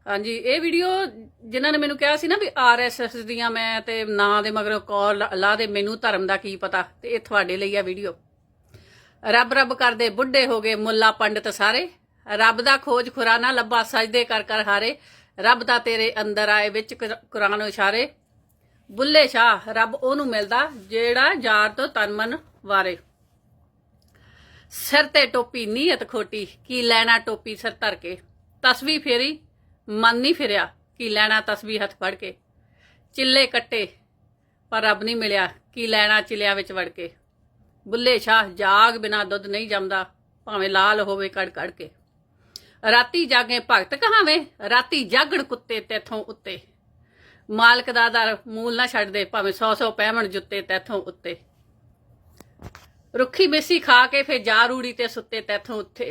हाँ जी, ये वीडियो जिन्होंने मैनू कहा सी ना भी RSS दियां मैं ते नां दे मगर कॉल ला दे मैनू धर्म दा की पता, ते ये तुहाडे लई आ वीडियो। रब रब करदे बुढ़े हो गए मुल्ला पंडित सारे, रब दा खोज खुराना लब्बा सजदे कर कर हारे, रब दा तेरे अंदर आए विच कुरान इशारे, बुल्ले शाह रब ओनू मिलदा जेड़ा यार तो तन मन वारे। सिर ते टोपी नीयत खोटी की लैना टोपी सिर धर के, तस्वीर फेरी मन नहीं फिरिया की लैना तस्वीर हथ फड़ के, चिल्ले कट्टे पर रब नहीं मिलिया की लैना चिलिया विच वड़ के। बुल्ले शाह जाग बिना दुध नहीं जमदा भावें लाल होवे कड़ कड़ के, राती जागे भगत कहावे राती जागण कुत्ते तैथों उत्ते, मालक दा दर मूल ना छड्ड दे भावें 100 पैमण जुत्ते तैथों उत्ते। रुखी मेसी खा के फिर जा रूड़ी ते सुत्ते तैथों उत्थे,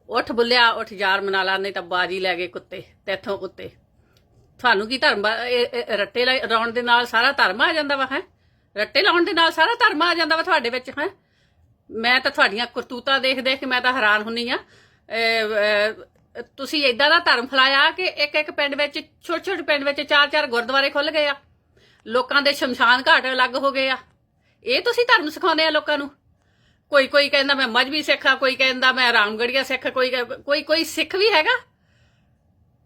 उठ बुलिया उठ यार मना ला नहीं तो बाजी लै गए कुत्ते तैथों उत्ते। थानू की धर्म रट्टे लाउण दे नाल सारा धर्म आ जांदा वा है, रट्टे लाउण दे नाल सारा धर्म आ जांदा वा तुहाडे विच है। मैं तो तुहाडीआं करतूतां देख देख के मैं तो हैरान हुंदी आ। तुसीं इदां दा धर्म फैलाया कि एक एक पिंड विच छोटे छोटे पिंड विच 4 गुरद्वारे खुल गए आ, लोकां दे शमशान घाट अलग हो गए आ। ये तुसीं धर्म सिखाउने आ लोकां नूं। कोई कोई कहता मैं मजहबी सिख हाँ, कोई कहता मैं रामगढ़िया सिख, कोई कोई सिख भी हैगा।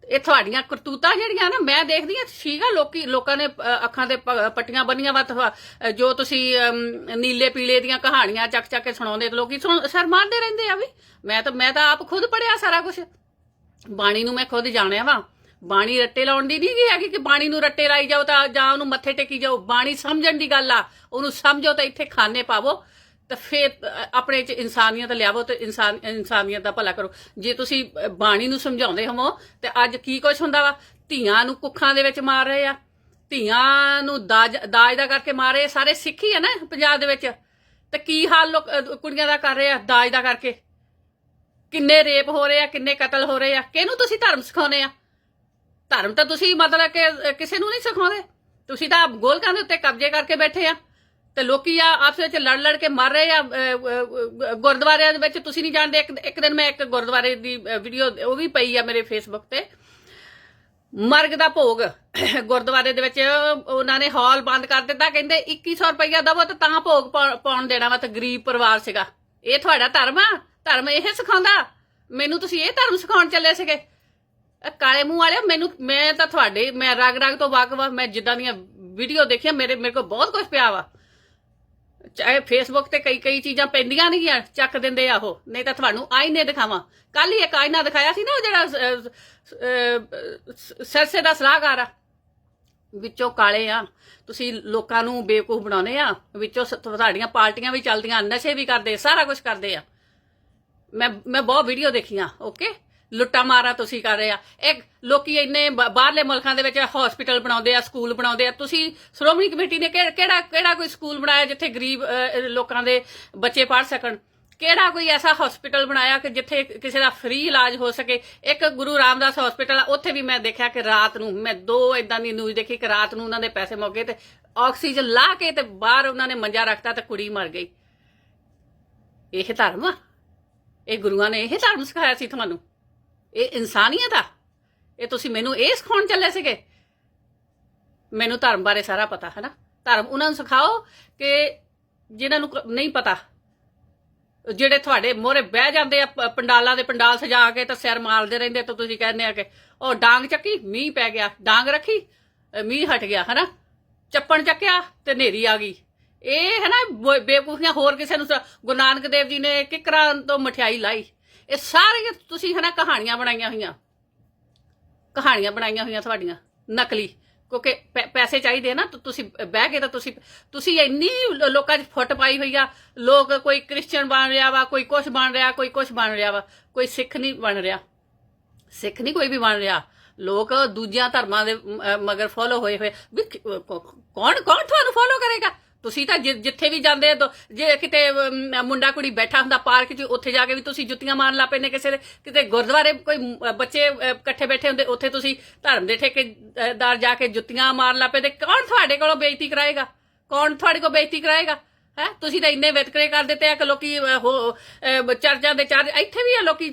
ये तुहाड़ियां करतूतां जिहड़ियां ना मैं देखदी हां, ठीक आ लोकां ने अखां दे पट्टियां बन्नियां वा, जो तुसीं नीले पीले दियां कहानियां चक चक के सुणाउंदे लोकी सर मारदे रहिंदे आ। भी मैं तो आप खुद पढ़िया सारा कुछ, बाणी नूं मैं खुद जाणिया वा। बाणी रट्टे लाउण दी नहीं हैगी कि बाणी नूं रट्टे लाई जाओ जां उहनूं मत्थे टेकी जाओ। बाणी समझण दी गल आ, उहनूं समझो तो इत्थे खाने पावो तो फिर अपने च इंसानियत लियावो, तो इंसानियत का भला करो। जे तुसी बाणी नूं समझाउंदे होवो ते अज की कुछ हुंदा वा, धीआं नूं कुखां दे विच मार रहे आ, धीआं नूं दाज दा करके मार रहे। सारे सिख ही है ना पंजाब दे विच, ते की हाल लोग कुड़ियां दा कर रहे आ दाज दा करके। किन्ने रेप हो रहे आ, किन्ने कतल हो रहे आ। किहनूं तुसी धर्म सिखाउने आ? धर्म तो तुसी मतलब कि किसी नूं नहीं सिखाउंदे, तुसी तां गोलकां दे उत्ते कब्जे करके बैठे आ, ते लोकी आपस विच लड़ लड़ के मर रहे आ। गुरद्वारे दे विच तुसीं नहीं जानदे। एक दिन मैं एक गुरद्वारे दी वीडियो वो भी पई आ मेरे फेसबुक ते, मरग दा भोग गुरद्वारे दे विच उन्हां ने हॉल बंद कर दित्ता, कहंदे 2100 रुपया दवो ते तां भोग पाउण देना वा, ते गरीब परिवार सीगा। ये तुहाडा धर्म आ? धर्म ਇਹ सिखाਉਂਦਾ मैनू? तुसीं ਇਹ धर्म सिखाउण ਚੱਲੇ ਸੀਗੇ? काले मूँह वाले मैनू, मैं तो तुहाडे मैं रग रग तो वाकफ आ। मैं जिद्दां दियां वीडियो देखियां मेरे को बहुत कुछ पिया वा। चाहे फेसबुक ते कई चीज़ां पैंदियां नहीं आ, चक दिंदे आ ओह, नहीं तो तुहानूं आईने दिखावां। कल ही एक आईना दिखाया सी ना जिहड़ा सिरसे दा सलाहकार आ, विचों काले आ। तुसीं लोकां नूं बेवकूफ बनाउने आ, विचों तुहाडीआं पार्टियां भी चलदियां, नशे भी करदे, सारा कुछ करदे आ। मैं बहुत वीडियो देखियां। ओके, लुट्टा मारा तुसीं कर रहे आ। एक लोकी इन्ने बाहरले मुल्कां दे विच हॉस्पिटल बनाउंदे आ, स्कूल बनाउंदे आ। तुसीं श्रोमणी कमेटी ने केड़ा कोई स्कूल बनाया जिथे गरीब लोकां दे बच्चे पढ़ सकन? केड़ा कोई ऐसा हॉस्पिटल बनाया कि जिथे किसी का फ्री इलाज हो सके? एक गुरु रामदास हॉस्पिटल, उत्थे भी मैं देखा कि रात नूं मैं 2 इदां दी न्यूज़ देखी कि रात नूं उन्हां दे पैसे मुक गए ते ऑक्सीजन ला के ते बाहर उन्हां ने मंजा रखता ते कुड़ी मर गई। यह धर्म आ? ये गुरुआं ने यह धर्म सिखाया सी तुहानूं? ये इंसानियत आ? ये तुसीं मैनूं ये सिखाउण चले सीगे? मैनूं धर्म बारे सारा पता है ना। धर्म उन्हां नूं सिखाओ कि जिन्हां नूं नहीं पता, ਜਿਹੜੇ ਤੁਹਾਡੇ ਮੋਹਰੇ ਬਹਿ ਜਾਂਦੇ ਆ ਪੰਡਾਲਾਂ ਦੇ ਪੰਡਾਲ ਸਜਾ ਕੇ ਤੇ ਸਿਰ ਮਾਰਦੇ ਰਹਿੰਦੇ, ਤਾਂ ਤੁਸੀਂ ਕਹਿੰਦੇ ਆ ਕਿ ਉਹ ਡਾਂਗ ਚੱਕੀ ਮੀਂਹ ਪੈ ਗਿਆ, ਡਾਂਗ ਰੱਖੀ ਮੀਂਹ ਹਟ ਗਿਆ, ਹੈ ਨਾ, ਚੱਪਣ ਚੱਕਿਆ ਤੇ ਹਨੇਰੀ ਆ ਗਈ। ਇਹ ਹੈ ਨਾ ਬੇਵਕੂਫੀਆਂ। ਹੋਰ ਕਿਸੇ ਨੂੰ ਗੁਰੂ ਨਾਨਕ ਦੇਵ ਜੀ ਨੇ ਕਿਕਰਾਂ ਤੋਂ ਮਠਿਆਈ ਲਾਈ। ਇਹ ਸਾਰੀਆਂ ਤੁਸੀਂ ਹੈ ਨਾ ਕਹਾਣੀਆਂ ਬਣਾਈਆਂ ਹੋਈਆਂ ਤੁਹਾਡੀਆਂ ਨਕਲੀ, क्योंकि पैसे चाहिए ना। तो तुसी बह के तो तुसी इन्नी लोकां च फुट पाई हुई आ। लोग कोई क्रिश्चियन बन रहा वा, कोई कुछ बन रहा, कोई कुछ बन रहा वा, कोई सिख नहीं बन रहा, सिख नहीं कोई भी बन रहा। लोग दूजियां धर्मां दे मगर फॉलो होए हुए भी। कौन तुहानूं फॉलो करेगा? तुसी तां जिथे भी जांदे तो जे किते मुंडा कुड़ी बैठा हुंदा पार्क च, उत्थे जाके भी तुसी जुत्तियां मारन लग पैंदे। किसे किते गुरद्वारे कोई बच्चे इकट्ठे बैठे हुंदे, उत्थे तुसी धर्म दे ठेकेदार जाके जुत्तियां मारन लग पैंदे। कौन तुहाडे कोलों बेइज्जती कराएगा? कौन तुहाडे कोल बेइज्जती कराएगा? है तुसी तां इन्ने वितकरे कर दित्ते आ कि लोकी चर्चां दे चर्च इत्थे भी आ लोकी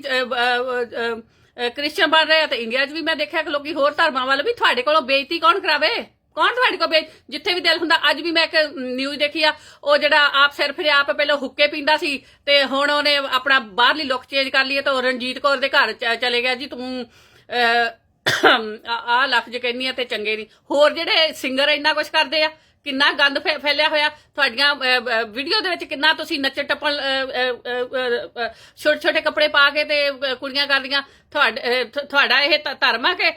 ਕ੍ਰਿਸਚਨ ਬਣ ਰਹੇ ਆ ਤੇ ਇੰਡੀਆ 'ਚ ਵੀ ਮੈਂ ਦੇਖਿਆ ਕਿ ਲੋਕੀ ਹੋਰ ਧਰਮਾਂ ਵੱਲ ਵੀ ਤੁਹਾਡੇ ਕੋਲੋਂ ਬੇਇੱਜ਼ਤੀ ਕੌਣ ਕਰਾਵੇ ਕੌਣ ਤੁਹਾਡੇ ਕੋਲ ਜਿੱਥੇ ਵੀ ਦਿਲ ਹੁੰਦਾ ਅੱਜ ਵੀ ਮੈਂ ਇੱਕ ਨਿਊਜ਼ ਦੇਖੀ ਆ ਉਹ ਜਿਹੜਾ ਆਪ ਸਿਰ ਫਿਰ ਆਪ ਪਹਿਲਾਂ ਹੁੱਕੇ ਪੀਂਦਾ ਸੀ ਤੇ ਹੁਣ ਉਹਨੇ ਆਪਣਾ ਬਾਹਰਲੀ ਲੁੱਕ ਚੇਂਜ ਕਰ ਲਈ ਤੇ ਉਹ ਰਣਜੀਤ ਕੌਰ ਦੇ ਘਰ ਚਲੇ ਗਿਆ ਜੀ ਤੂੰ ਆ ਲਫ਼ਜ਼ ਕਹਿੰਦੀ ਆ ਤੇ ਚੰਗੇ ਨਹੀਂ ਹੋਰ ਜਿਹੜੇ ਸਿੰਗਰ ਇੰਨਾ ਕੁਛ ਕਰਦੇ ਆ ਕਿੰਨਾ ਗੰਦ ਫੈਲਿਆ ਹੋਇਆ ਤੁਹਾਡੀਆਂ ਵੀਡੀਓ ਦੇ ਵਿੱਚ ਕਿੰਨਾ ਤੁਸੀਂ ਨੱਚਣ ਟੱਪਣ ਛੋਟੇ ਛੋਟੇ ਕੱਪੜੇ ਪਾ ਕੇ ਤੇ ਕੁੜੀਆਂ ਕਰਦੀਆਂ ਤੁਹਾਡਾ ਇਹ ਧਰਮ ਆ ਕਿ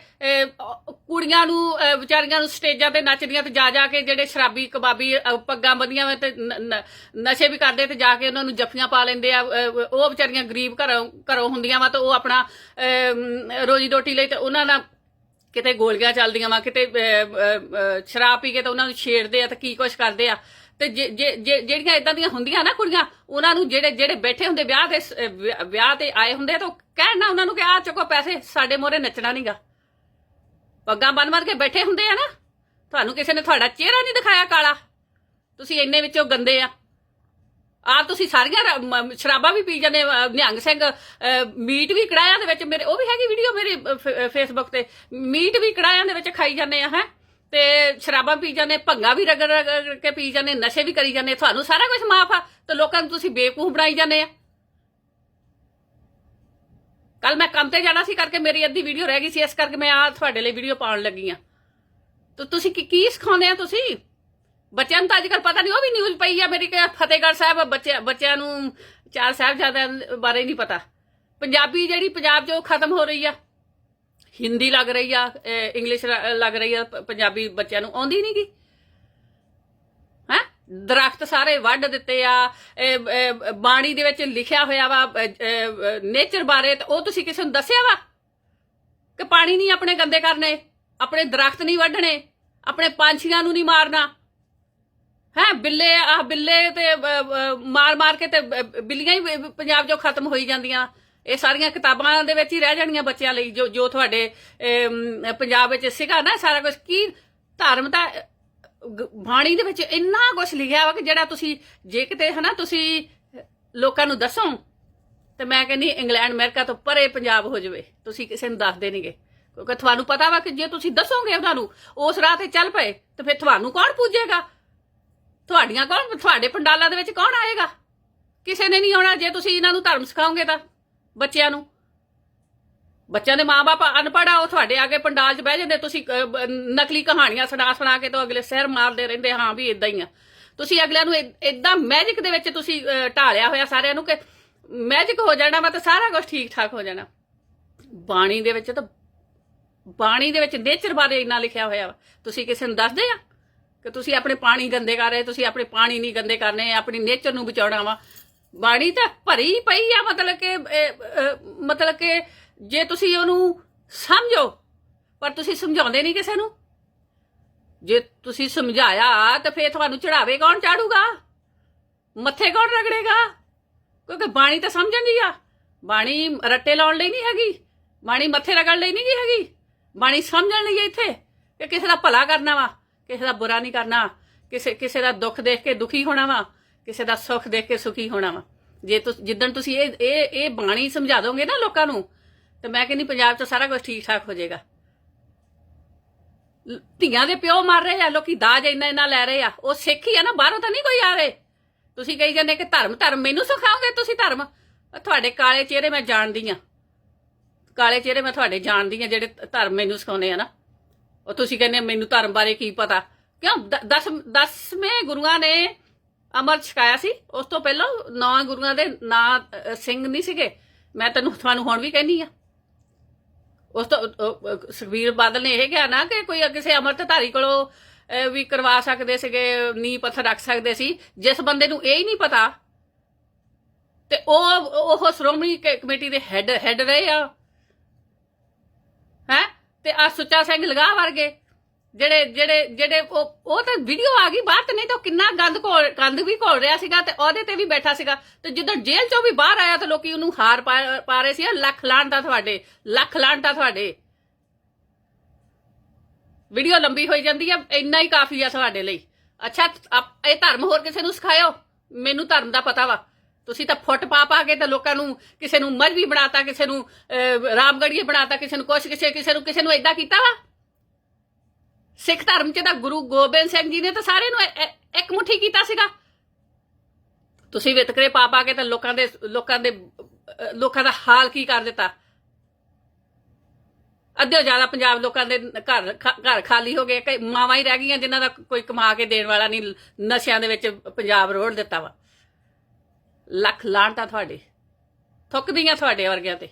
ਕੁੜੀਆਂ ਨੂੰ ਵਿਚਾਰੀਆਂ ਨੂੰ ਸਟੇਜਾਂ ਤੇ ਨੱਚਦੀਆਂ ਤੇ ਜਾ ਕੇ ਜਿਹੜੇ ਸ਼ਰਾਬੀ ਕਬਾਬੀ ਪੱਗਾਂ ਬੰਦੀਆਂ ਤੇ ਨਸ਼ੇ ਵੀ ਕਰਦੇ ਤੇ ਜਾ ਕੇ ਉਹਨਾਂ ਨੂੰ ਜੱਫੀਆਂ ਪਾ ਲੈਂਦੇ ਆ ਉਹ ਵਿਚਾਰੀਆਂ ਗਰੀਬ ਘਰੋਂ ਹੁੰਦੀਆਂ ਵਾ ਤੇ ਉਹ ਆਪਣਾ ਰੋਜੀ ਰੋਟੀ ਲਈ ਤੇ ਉਹਨਾਂ ਨਾਲ ਕਿਤੇ ਗੋਲੀਆਂ ਚੱਲਦੀਆਂ ਵਾ ਕਿਤੇ ਸ਼ਰਾਬ ਪੀ ਕੇ ਤਾਂ ਉਹਨਾਂ ਨੂੰ ਛੇੜਦੇ ਆ ਤੇ ਕੀ ਕੁਛ ਕਰਦੇ ਆ ਤੇ ਜਿਹੜੀਆਂ ਇਦਾਂ ਦੀਆਂ ਹੁੰਦੀਆਂ ਨਾ ਕੁੜੀਆਂ ਉਹਨਾਂ ਨੂੰ ਜਿਹੜੇ ਬੈਠੇ ਹੁੰਦੇ ਵਿਆਹ ਤੇ ਆਏ ਹੁੰਦੇ ਤਾਂ ਕਹਿਣਾ ਉਹਨਾਂ ਨੂੰ ਕਿ ਆ ਚੱਕੋ ਪੈਸੇ ਸਾਡੇ ਮੋਰੇ ਨੱਚਣਾ ਨਹੀਂਗਾ ਪੱਗਾਂ ਬੰਨ ਕੇ ਬੈਠੇ ਹੁੰਦੇ ਆ ਨਾ ਤੁਹਾਨੂੰ ਕਿਸੇ ਨੇ ਤੁਹਾਡਾ ਚਿਹਰਾ ਨਹੀਂ ਦਿਖਾਇਆ ਕਾਲਾ ਤੁਸੀਂ ਇੰਨੇ ਵਿੱਚੋਂ ਗੰਦੇ ਆ ਆਪ ਤੁਸੀਂ ਸਾਰੀਆਂ ਸ਼ਰਾਬਾਂ ਵੀ ਪੀ ਜਾਂਦੇ ਨਿਹੰਗ ਸਿੰਘ ਮੀਟ ਵੀ ਕੜਾਹਿਆਂ ਦੇ ਵਿੱਚ ਮੇਰੇ ਉਹ ਵੀ ਹੈਗੀ ਵੀਡੀਓ ਮੇਰੀ ਫੇਸਬੁੱਕ ਤੇ ਮੀਟ ਵੀ ਕੜਾਹਿਆਂ ਦੇ ਵਿੱਚ ਖਾਈ ਜਾਂਦੇ ਆ ਹੈ ਤੇ ਸ਼ਰਾਬਾਂ ਪੀ ਜਾਂਦੇ ਭੰਗਾ ਵੀ ਰਗੜ ਕੇ ਪੀ ਜਾਂਦੇ ਨਸ਼ੇ ਵੀ ਕਰੀ ਜਾਂਦੇ ਤੁਹਾਨੂੰ ਸਾਰਾ ਕੁਝ ਮਾਫ ਆ ਤੇ ਲੋਕਾਂ ਨੂੰ ਤੁਸੀਂ ਬੇਵਕੂਫ ਬਣਾਈ ਜਾਂਦੇ ਆ ਕੱਲ ਮੈਂ ਕੰਮ ਤੇ ਜਾਣਾ ਸੀ ਕਰਕੇ ਮੇਰੀ ਅੱਧੀ ਵੀਡੀਓ ਰਹਿ ਗਈ ਸੀ ਇਸ ਕਰਕੇ ਮੈਂ ਆ ਤੁਹਾਡੇ ਲਈ ਵੀਡੀਓ ਪਾਉਣ ਲੱਗੀ ਆ ਤੇ ਤੁਸੀਂ ਕੀ ਸਿਖਾਉਂਦੇ ਆ ਤੁਸੀਂ ਬੱਚਿਆਂ ਨੂੰ ਤਾਂ ਅੱਜ ਕੱਲ੍ਹ ਪਤਾ ਨਹੀਂ ਉਹ ਵੀ ਨਿਊਜ਼ ਪਈ ਆ ਮੇਰੀ ਕਿ ਫਤਿਹਗੜ੍ਹ ਸਾਹਿਬ ਬੱਚਿਆਂ ਨੂੰ 4 ਸਾਹਿਬਜ਼ਾਦਿਆਂ ਬਾਰੇ ਨਹੀਂ ਪਤਾ ਪੰਜਾਬੀ ਜਿਹੜੀ ਪੰਜਾਬ 'ਚ ਉਹ ਖਤਮ ਹੋ ਰਹੀ ਆ ਹਿੰਦੀ ਲੱਗ ਰਹੀ ਆ ਇੰਗਲਿਸ਼ ਲੱਗ ਰਹੀ ਆ ਪੰਜਾਬੀ ਬੱਚਿਆਂ ਨੂੰ ਆਉਂਦੀ ਨਹੀਂ ਗੀ ਹੈਂ ਦਰਖਤ ਸਾਰੇ ਵੱਢ ਦਿੱਤੇ ਆ ਬਾਣੀ ਦੇ ਵਿੱਚ ਲਿਖਿਆ ਹੋਇਆ ਵਾ ਨੇਚਰ ਬਾਰੇ ਤੇ ਉਹ ਤੁਸੀਂ ਕਿਸੇ ਨੂੰ ਦੱਸਿਆ ਵਾ ਕਿ ਪਾਣੀ ਨਹੀਂ ਆਪਣੇ ਗੰਦੇ ਕਰਨੇ ਆਪਣੇ ਦਰਖਤ ਨਹੀਂ ਵੱਢਣੇ ਆਪਣੇ ਪੰਛੀਆਂ ਨੂੰ ਨਹੀਂ ਮਾਰਨਾ ਹੈ ਬਿੱਲੇ ਤੇ ਮਾਰ ਕੇ ਤੇ ਬਿੱਲੀਆਂ ਹੀ ਪੰਜਾਬ 'ਚੋਂ ਖਤਮ ਹੋਈ ਜਾਂਦੀਆਂ ਇਹ ਸਾਰੀਆਂ ਕਿਤਾਬਾਂ ਦੇ ਵਿੱਚ ਹੀ ਰਹਿ ਜਾਣੀਆਂ ਬੱਚਿਆਂ ਲਈ ਜੋ ਤੁਹਾਡੇ ਪੰਜਾਬ ਵਿੱਚ ਸੀਗਾ ਨਾ ਸਾਰਾ ਕੁਝ ਕੀ ਧਰਮ ਦਾ ਬਾਣੀ ਦੇ ਵਿੱਚ ਇੰਨਾ ਕੁਝ ਲਿਖਿਆ ਵਾ ਕਿ ਜਿਹੜਾ ਤੁਸੀਂ ਜੇ ਕਿਤੇ ਹਨਾ ਤੁਸੀਂ ਲੋਕਾਂ ਨੂੰ ਦੱਸੋ ਤੇ ਮੈਂ ਕਹਿੰਦੀ ਇੰਗਲੈਂਡ ਅਮਰੀਕਾ ਤੋਂ ਪਰੇ ਪੰਜਾਬ ਹੋ ਜਾਵੇ ਤੁਸੀਂ ਕਿਸੇ ਨੂੰ ਦੱਸਦੇ ਨਹੀਂਗੇ ਕਿਉਂਕਿ ਤੁਹਾਨੂੰ ਪਤਾ ਵਾ ਕਿ ਜੇ ਤੁਸੀਂ ਦੱਸੋਗੇ ਉਹਨਾਂ ਨੂੰ ਉਸ ਰਾਹ ਤੇ ਚੱਲ ਪਏ ਤੇ ਫਿਰ ਤੁਹਾਨੂੰ ਕੌਣ ਪੂਜੇਗਾ ਤੁਹਾਡੀਆਂ ਕੌਣ ਤੁਹਾਡੇ ਪੰਡਾਲਾਂ ਦੇ ਵਿੱਚ ਕੌਣ ਆਏਗਾ ਕਿਸੇ ਨੇ ਨਹੀਂ ਆਉਣਾ ਜੇ ਤੁਸੀਂ ਇਹਨਾਂ ਨੂੰ ਧਰਮ ਸਿਖਾਓਗੇ ਤਾਂ ਬੱਚਿਆਂ ਦੇ ਮਾਂ-ਬਾਪ ਅਨਪੜ੍ਹ ਆ ਉਹ ਤੁਹਾਡੇ ਆਗੇ ਪੰਡਾਲ 'ਚ ਬਹਿ ਜਾਂਦੇ ਤੁਸੀਂ ਨਕਲੀ ਕਹਾਣੀਆਂ ਸੁਣਾ ਕੇ ਤਾਂ ਅਗਲੇ ਸਿਰ ਮਾਰਦੇ ਰਹਿੰਦੇ ਹਾਂ ਵੀ ਇਦਾਂ ਹੀ ਆ ਤੁਸੀਂ ਅਗਲਿਆਂ ਨੂੰ ਇਦਾਂ ਮੈਜਿਕ ਦੇ ਵਿੱਚ ਤੁਸੀਂ ਢਾਲਿਆ ਹੋਇਆ ਸਾਰਿਆਂ ਨੂੰ ਕਿ ਮੈਜਿਕ ਹੋ ਜਾਣਾ ਵਾ ਤਾਂ ਸਾਰਾ ਕੁਝ ਠੀਕ ਠਾਕ ਹੋ ਜਾਣਾ ਬਾਣੀ ਦੇ ਵਿੱਚ ਨੇਚਰ ਬਾਰੇ ਇੰਨਾ ਲਿਖਿਆ ਹੋਇਆ ਵਾ ਤੁਸੀਂ ਕਿਸੇ ਨੂੰ ਦੱਸਦੇ ਆ ਕਿ ਤੁਸੀਂ ਆਪਣੇ ਪਾਣੀ ਗੰਦੇ ਕਰ ਰਹੇ ਤੁਸੀਂ ਆਪਣੇ ਪਾਣੀ ਨਹੀਂ ਗੰਦੇ ਕਰਨੇ ਆਪਣੀ ਨੇਚਰ ਨੂੰ ਬਚਾਉਣਾ ਵਾ ਬਾਣੀ ਤਾਂ ਭਰੀ ਪਈ ਆ ਮਤਲਬ ਕਿ ਜੇ ਤੁਸੀਂ ਉਹਨੂੰ ਸਮਝੋ ਪਰ ਤੁਸੀਂ ਸਮਝਾਉਂਦੇ ਨਹੀਂ ਕਿਸੇ ਨੂੰ ਜੇ ਤੁਸੀਂ ਸਮਝਾਇਆ ਤਾਂ ਫੇਰ ਤੁਹਾਨੂੰ ਚੜਾਵੇ ਕੌਣ ਚਾੜੂਗਾ ਮੱਥੇ ਕੌਣ ਰਗੜੇਗਾ ਕਿਉਂਕਿ ਬਾਣੀ ਤਾਂ ਸਮਝਣ ਦੀ ਆ ਬਾਣੀ ਰੱਟੇ ਲਾਉਣ ਲਈ ਨਹੀਂ ਹੈਗੀ ਬਾਣੀ ਮੱਥੇ ਰਗੜਨ ਲਈ ਨਹੀਂ ਹੈਗੀ ਬਾਣੀ ਸਮਝਣ ਲਈ ਇੱਥੇ ਕਿ ਕਿਸੇ ਦਾ ਭਲਾ ਕਰਨਾ ਵਾ ਕਿਸੇ ਦਾ ਬੁਰਾ ਨਹੀਂ ਕਰਨਾ ਕਿਸੇ ਦਾ ਦੁੱਖ ਦੇਖ ਕੇ ਦੁਖੀ ਹੋਣਾ ਵਾ ਕਿਸੇ ਦਾ ਸੁੱਖ ਦੇਖ ਕੇ ਸੁਖੀ ਹੋਣਾ ਵਾ ਜੇ ਜਿੱਦਣ ਤੁਸੀਂ ਇਹ ਬਾਣੀ ਸਮਝਾ ਦੋਗੇ ਨਾ ਲੋਕਾਂ ਨੂੰ ਤੇ ਮੈਂ ਕਹਿੰਦੀ ਪੰਜਾਬ 'ਚ ਸਾਰਾ ਕੁਝ ਠੀਕ ਠਾਕ ਹੋ ਜਾਏਗਾ ਧੀਆਂ ਦੇ ਪਿਓ ਮਰ ਰਹੇ ਆ ਲੋਕੀ ਦਾਜ ਇੰਨਾ ਲੈ ਰਹੇ ਆ ਉਹ ਸਿੱਖ ਹੀ ਆ ਨਾ ਬਾਹਰੋਂ ਤਾਂ ਨਹੀਂ ਕੋਈ ਆ ਰਹੇ ਤੁਸੀਂ ਕਹੀ ਜਾਂਦੇ ਕਿ ਧਰਮ ਮੈਨੂੰ ਸਿਖਾਓਗੇ ਤੁਸੀਂ ਧਰਮ ਤੁਹਾਡੇ ਕਾਲੇ ਚਿਹਰੇ ਮੈਂ ਜਾਣਦੀ ਆ ਕਾਲੇ ਚਿਹਰੇ ਮੈਂ ਤੁਹਾਡੇ ਜਾਣਦੀ ਆ ਜਿਹੜੇ ਧਰਮ ਮੈਨੂੰ ਸਿਖਾਉਂਦੇ ਆ ਨਾ ਉਹ ਤੁਸੀਂ ਕਹਿੰਦੇ ਮੈਨੂੰ ਧਰਮ ਬਾਰੇ ਕੀ ਪਤਾ ਕਿਉਂ 10ਵੇਂ ਗੁਰੂਆਂ ਨੇ ਅਮਰ ਛਕਾਇਆ ਸੀ ਉਸ ਤੋਂ ਪਹਿਲਾਂ 9 ਗੁਰੂਆਂ ਦੇ ਨਾਂ ਸਿੰਘ ਨਹੀਂ ਸੀਗੇ ਮੈਂ ਤੁਹਾਨੂੰ ਹੁਣ ਵੀ ਕਹਿੰਦੀ ਆ ਉਸ ਤੋਂ ਸੁਖਬੀਰ ਬਾਦਲ ਨੇ ਇਹ ਕਿਹਾ ਨਾ ਕਿ ਕੋਈ ਕਿਸੇ ਅੰਮ੍ਰਿਤਧਾਰੀ ਕੋਲੋਂ ਵੀ ਕਰਵਾ ਸਕਦੇ ਸੀਗੇ ਨੀਂਹ ਪੱਥਰ ਰੱਖ ਸਕਦੇ ਸੀ ਜਿਸ ਬੰਦੇ ਨੂੰ ਇਹ ਹੀ ਨਹੀਂ ਪਤਾ ਤੇ ਉਹ ਸ਼੍ਰੋਮਣੀ ਕਮੇਟੀ ਦੇ ਹੈਡ ਰਹੇ ਆ ਹੈ ਤੇ ਆ ਸੁੱਚਾ ਸਿੰਘ ਲਗਾਹ ਵਰਗੇ ਜਿਹੜੇ ਉਹ ਤਾਂ ਵੀਡੀਓ ਆ ਗਈ ਬਾਹਰ ਤੇ ਨਹੀਂ ਤਾਂ ਕਿੰਨਾ ਗੰਦ ਵੀ ਘੋਲ ਰਿਹਾ ਸੀਗਾ ਤੇ ਉਹਦੇ ਤੇ ਵੀ ਬੈਠਾ ਸੀਗਾ ਤੇ ਜਦੋਂ ਜੇਲ੍ਹ ਚੋਂ ਵੀ ਬਾਹਰ ਆਇਆ ਤਾਂ ਲੋਕੀ ਉਹਨੂੰ ਹਾਰ ਪਾ ਰਹੇ ਸੀ ਲੱਖ ਲਾਹਨਤਾਂ ਤੁਹਾਡੇ ਵੀਡੀਓ ਲੰਬੀ ਹੋਈ ਜਾਂਦੀ ਆ ਇੰਨਾ ਹੀ ਕਾਫੀ ਆ ਤੁਹਾਡੇ ਲਈ ਅੱਛਾ ਇਹ ਧਰਮ ਹੋਰ ਕਿਸੇ ਨੂੰ ਸਿਖਾਇਓ ਮੈਨੂੰ ਧਰਮ ਦਾ ਪਤਾ ਵਾ ਤੁਸੀਂ ਤਾਂ ਫੁੱਟ ਪਾ ਕੇ ਤਾਂ ਲੋਕਾਂ ਨੂੰ ਕਿਸੇ ਨੂੰ ਮਜ਼੍ਹਬੀ ਬਣਾਤਾ, ਕਿਸੇ ਨੂੰ ਰਾਮਗੜੀਏ ਬਣਾਤਾ, ਕਿਸੇ ਨੂੰ ਕੁਛ ਕਿਸੇ ਨੂੰ ਏਦਾਂ ਕੀਤਾ ਵਾ। ਸਿੱਖ ਧਰਮ 'ਚ ਤਾਂ ਗੁਰੂ ਗੋਬਿੰਦ ਸਿੰਘ ਜੀ ਨੇ ਤਾਂ ਸਾਰੇ ਨੂੰ ਇੱਕ ਮੁੱਠੀ ਕੀਤਾ ਸੀਗਾ। ਤੁਸੀਂ ਵਿਤਕਰੇ ਪਾ ਕੇ ਤਾਂ ਲੋਕਾਂ ਦਾ ਹਾਲ ਕੀ ਕਰ ਦਿੱਤਾ। ਅੱਧੇ ਜ਼ਿਆਦਾ ਪੰਜਾਬ ਲੋਕਾਂ ਦੇ ਘਰ ਖਾਲੀ ਹੋ ਗਏ, ਕਈ ਮਾਵਾਂ ਹੀ ਰਹਿ ਗਈਆਂ ਜਿਨ੍ਹਾਂ ਦਾ ਕੋਈ ਕਮਾ ਕੇ ਦੇਣ ਵਾਲਾ ਨਹੀਂ। ਨਸ਼ਿਆਂ ਦੇ ਵਿੱਚ ਪੰਜਾਬ ਰੋੜ ਦਿੱਤਾ ਵਾ। ਲੱਖ ਲਾਹਣਤਾਂ ਤੁਹਾਡੇ, ਥੁੱਕਦੀਆਂ ਤੁਹਾਡੇ ਵਰਗਿਆਂ ਤੇ।